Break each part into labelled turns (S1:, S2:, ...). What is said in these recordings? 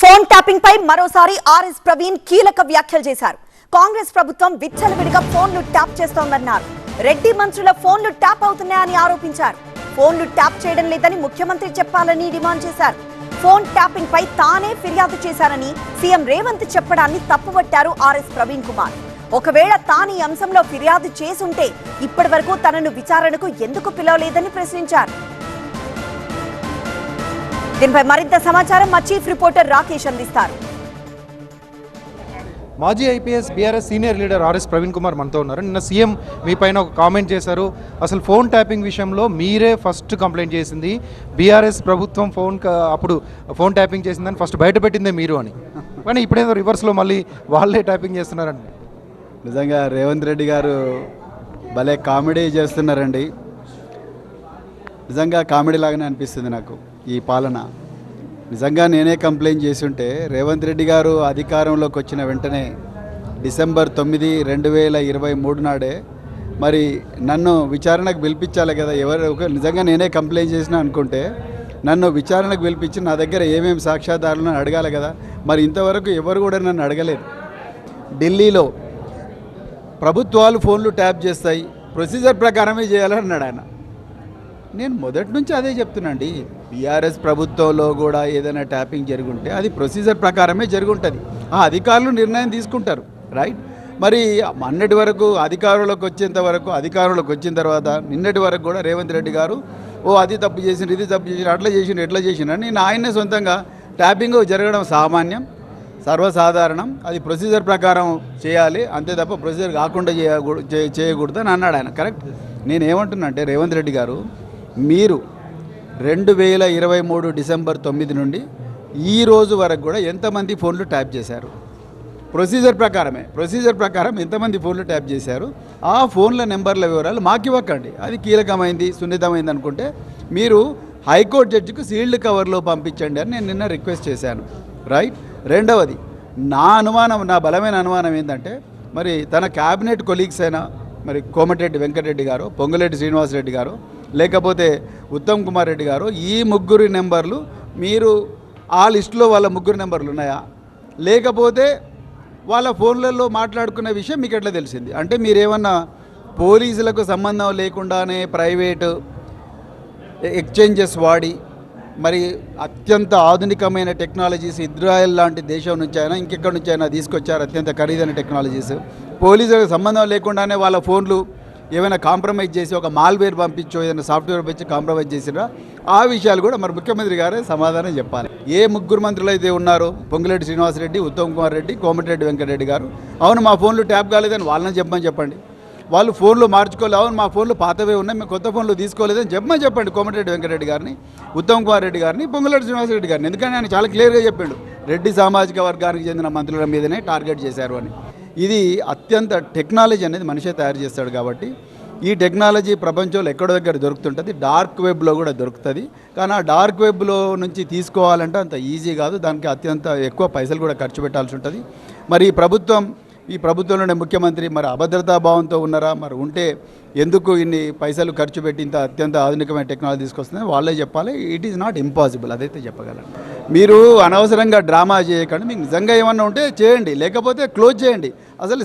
S1: Phone tapping పై మరోసారి RS Praveen కీలక వ్యాఖ్యలు చేశారు. కాంగ్రెస్ ప్రభుత్వం విచ్చలవిడిగా ఫోన్లు ట్యాప్ చేస్తోందన్నారు. రెడ్డి మంత్రుల ఫోన్లు ట్యాప్ అవుతున్నాయని ఆరోపించారు. ఫోన్లు ట్యాప్ చేయడం లేదని ముఖ్యమంత్రి చెప్పాలని డిమాండ్ చేశారు. ఫోన్ ట్యాపింగ్ పై తానే ఫిర్యాదు చేశారని సీఎం రేవంత్ చెప్పడాన్ని తప్పుపట్టారు ఆర్ఎస్ ప్రవీణ్ కుమార్. ఒకవేళ తాను ఈ అంశంలో ఫిర్యాదు చేసుంటే ఇప్పటి వరకు తనను విచారణకు ఎందుకు పిలవలేదని ప్రశ్నించారు. దీనిపై మరింత సమాచారం మా చీఫ్ రిపోర్టర్ రాకేష్ అందిస్తారు.
S2: మాజీ IPS BRS senior leader RS Praveen Kumar మనతో ఉన్నారు. నిన్న సీఎం మీ పైన ఒక కామెంట్ చేశారు. అసలు ఫోన్ ట్యాపింగ్ విషయంలో మీరే ఫస్ట్ కంప్లైంట్ చేసింది, బీఆర్ఎస్ ప్రభుత్వం అప్పుడు ఫోన్ ట్యాపింగ్ చేసిందని ఫస్ట్ బయట పెట్టిందే మీరు అని. కానీ ఇప్పుడేదో రివర్స్లో మళ్ళీ వాళ్ళే ట్యాపింగ్ చేస్తున్నారండి.
S3: నిజంగా రేవంత్ రెడ్డి గారు భలే కామెడీ చేస్తున్నారండి. నిజంగా కామెడీ లాగానే అనిపిస్తుంది నాకు ఈ పాలన. నిజంగా నేనే కంప్లైంట్ చేసి ఉంటే రేవంత్ రెడ్డి గారు అధికారంలోకి వచ్చిన వెంటనే డిసెంబర్ 9, 2023 నాడే మరి నన్ను విచారణకు పిలిపించాలి కదా. నిజంగా నేనే కంప్లైంట్ చేసినా అనుకుంటే నన్ను విచారణకు పిలిపించి నా దగ్గర ఏమేమి సాక్ష్యాధారాలను అడగాలి కదా. మరి ఇంతవరకు ఎవరు కూడా నన్ను అడగలేదు. ఢిల్లీలో ప్రభుత్వాలు ఫోన్లు ట్యాప్ చేస్తాయి, ప్రొసీజర్ ప్రకారమే చేయాలని అన్నాడు ఆయన. నేను మొదటి నుంచి అదే చెప్తున్నాండి. బీఆర్ఎస్ ప్రభుత్వంలో కూడా ఏదైనా ట్యాపింగ్ జరుగుంటే అది ప్రొసీజర్ ప్రకారమే జరుగుంటుంది. ఆ అధికారులు నిర్ణయం తీసుకుంటారు, రైట్. మరి మొన్నటి వరకు అధికారంలోకి వచ్చిన తర్వాత నిన్నటి వరకు కూడా రేవంత్ రెడ్డి గారు అది తప్పు చేసిండ్రు, ఇది తప్పు చేసిండ్రు, ఎట్లా చేసిండ్రు నేను ఆయనే సొంతంగా ట్యాపింగ్ జరగడం సామాన్యం, సర్వసాధారణం, అది ప్రొసీజర్ ప్రకారం చేయాలి, అంతే తప్ప ప్రొసీజర్ కాకుండా చేయకూడదు అని అన్నాడు ఆయన. కరెక్ట్. నేనేమంటున్నా అంటే రేవంత్ రెడ్డి గారు, మీరు 2023 డిసెంబర్ 9 నుండి ఈ రోజు వరకు కూడా ఎంతమంది ఫోన్లు ట్యాప్ చేశారు? ప్రొసీజర్ ప్రకారం ఎంతమంది ఫోన్లు ట్యాప్ చేశారు? ఆ ఫోన్ల నెంబర్ల వివరాలు మాకు ఇవ్వకండి. అది కీలకమైంది, సున్నితమైంది అనుకుంటే మీరు హైకోర్టు జడ్జికి సీల్డ్ కవర్లో పంపించండి అని నేను నిన్న రిక్వెస్ట్ చేశాను, రైట్. రెండవది, నా బలమైన అనుమానం ఏంటంటే మరి తన క్యాబినెట్ కొలీగ్స్ అయినా మరి కోమటిరెడ్డి వెంకటరెడ్డి గారు, పొంగులేటి శ్రీనివాసరెడ్డి గారు, లేకపోతే ఉత్తమ్ కుమార్ రెడ్డి గారు, ఈ ముగ్గురు నెంబర్లు మీరు ఆ లిస్టులో వాళ్ళ ముగ్గురు నెంబర్లు ఉన్నాయా? లేకపోతే వాళ్ళ ఫోన్లలో మాట్లాడుకునే విషయం మీకు ఎట్లా తెలిసింది? అంటే మీరేమన్నా పోలీసులకు సంబంధం లేకుండానే ప్రైవేటు ఎక్స్చేంజెస్ వాడి మరి అత్యంత ఆధునికమైన టెక్నాలజీస్ ఇజ్రాయెల్ లాంటి దేశం నుంచి అయినా ఇంకెక్కడి నుంచి అయినా తీసుకొచ్చారు అత్యంత ఖరీదైన టెక్నాలజీస్. పోలీసులకు సంబంధం లేకుండానే వాళ్ళ ఫోన్లు ఏమైనా కాంప్రమైజ్ చేసి ఒక మాల్వేర్ పంపించో ఏదైనా సాఫ్ట్వేర్ పంపించి కాంప్రమైజ్ చేసినా ఆ విషయాలు కూడా మరి ముఖ్యమంత్రి గారే సమాధానం చెప్పాలి. ఏ ముగ్గురు మంత్రులు అయితే ఉన్నారో పొంగులేటి శ్రీనివాసరెడ్డి, ఉత్తమ్ కుమార్ రెడ్డి, కోమటిరెడ్డి వెంకటరెడ్డి గారు, అవును మా ఫోన్లు ట్యాప్ కాలేదని వాళ్ళని చెప్పండి. వాళ్ళు ఫోన్లు మార్చుకోలేదు, అవును మా ఫోన్లు పాతవే ఉన్నాయి, మేము కొత్త ఫోన్లు తీసుకోలేదని చెప్పండి కోమటిరెడ్డి వెంకటరెడ్డి గారిని, ఉత్తమ్ కుమార్ రెడ్డి గారిని, పొంగులేటి శ్రీనివాసరెడ్డి గారిని. ఎందుకంటే ఆయన చాలా క్లియర్గా చెప్పాడు, రెడ్డి సామాజిక వర్గానికి చెందిన మంత్రుల మీదనే టార్గెట్ చేశారు అని. ఇది అత్యంత టెక్నాలజీ అనేది మనిషే తయారు చేస్తాడు కాబట్టి ఈ టెక్నాలజీ ప్రపంచంలో ఎక్కడో దగ్గర దొరుకుతుంటుంది, డార్క్ వెబ్లో కూడా దొరుకుతుంది. కానీ ఆ డార్క్ వెబ్లో నుంచి తీసుకోవాలంటే అంత ఈజీ కాదు, దానికి అత్యంత ఎక్కువ పైసలు కూడా ఖర్చు పెట్టాల్సి ఉంటుంది. మరి ఈ ప్రభుత్వంలోనే ముఖ్యమంత్రి మరి అభద్రతా భావంతో ఉన్నారా? మరి ఉంటే ఎందుకు ఇన్ని పైసలు ఖర్చు పెట్టి ఇంత అత్యంత ఆధునికమైన టెక్నాలజీ తీసుకొస్తుందని వాళ్ళే చెప్పాలి. ఇట్ ఈజ్ నాట్ ఇంపాసిబుల్, అదైతే చెప్పగలను. మీరు అనవసరంగా డ్రామా చేయకండి. మీకు నిజంగా ఏమన్నా ఉంటే చేయండి, లేకపోతే క్లోజ్ చేయండి. అసలు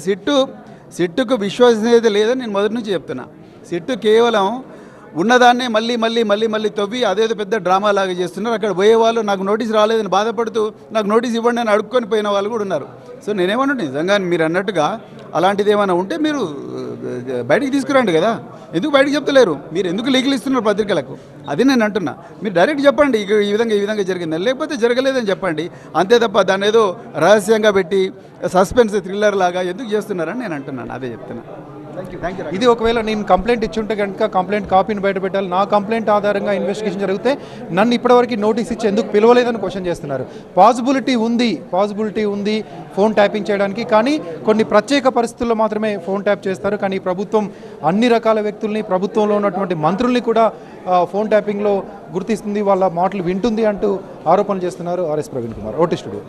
S3: సిట్టుకు విశ్వసనీయత లేదని నేను మొదటి నుంచి చెప్తున్నా. సిట్టు కేవలం ఉన్నదాన్నే మళ్ళీ తవ్వి అదేదో పెద్ద డ్రామా లాగా చేస్తున్నారు. అక్కడ పోయే వాళ్ళు నాకు నోటీస్ రాలేదని బాధపడుతూ నాకు నోటీస్ ఇవ్వండి అని అడుక్కొని పోయిన వాళ్ళు కూడా ఉన్నారు. సో నేనేమన్నా నిజంగా మీరు అన్నట్టుగా అలాంటిది ఏమైనా ఉంటే మీరు బయటికి తీసుకురండి కదా. ఎందుకు బయటకు చెప్తలేరు? మీరు ఎందుకు లీగల్ ఇస్తున్నారు పత్రికలకు? అది నేను అంటున్నా. మీరు డైరెక్ట్ చెప్పండి, ఈ విధంగా జరిగిందని, లేకపోతే జరగలేదని చెప్పండి. అంతే తప్ప దాన్ని ఏదో రహస్యంగా పెట్టి సస్పెన్స్ థ్రిల్లర్ లాగా ఎందుకు చేస్తున్నారని నేను అంటున్నాను. అదే చెప్తున్నా.
S2: ఇది ఒకవేళ నేను కంప్లైంట్ ఇచ్చుంటే కనుక కంప్లైంట్ కాపీని బయట పెట్టాలి, నా కంప్లైంట్ ఆధారంగా ఇన్వెస్టిగేషన్ జరిగితే నన్ను ఇప్పటివరకు నోటీస్ ఇచ్చి ఎందుకు పిలవలేదని క్వశ్చన్ చేస్తున్నారు. పాసిబిలిటీ ఉంది ఫోన్ ట్యాపింగ్ చేయడానికి, కానీ కొన్ని ప్రత్యేక పరిస్థితుల్లో మాత్రమే ఫోన్ ట్యాప్ చేస్తారు. కానీ ప్రభుత్వం అన్ని రకాల వ్యక్తుల్ని, ప్రభుత్వంలో ఉన్నటువంటి మంత్రుల్ని కూడా ఫోన్ ట్యాపింగ్లో గుర్తిస్తుంది, వాళ్ళ మాటలు వింటుంది అంటూ ఆరోపణలు చేస్తున్నారు RS Praveen Kumar. OT studio.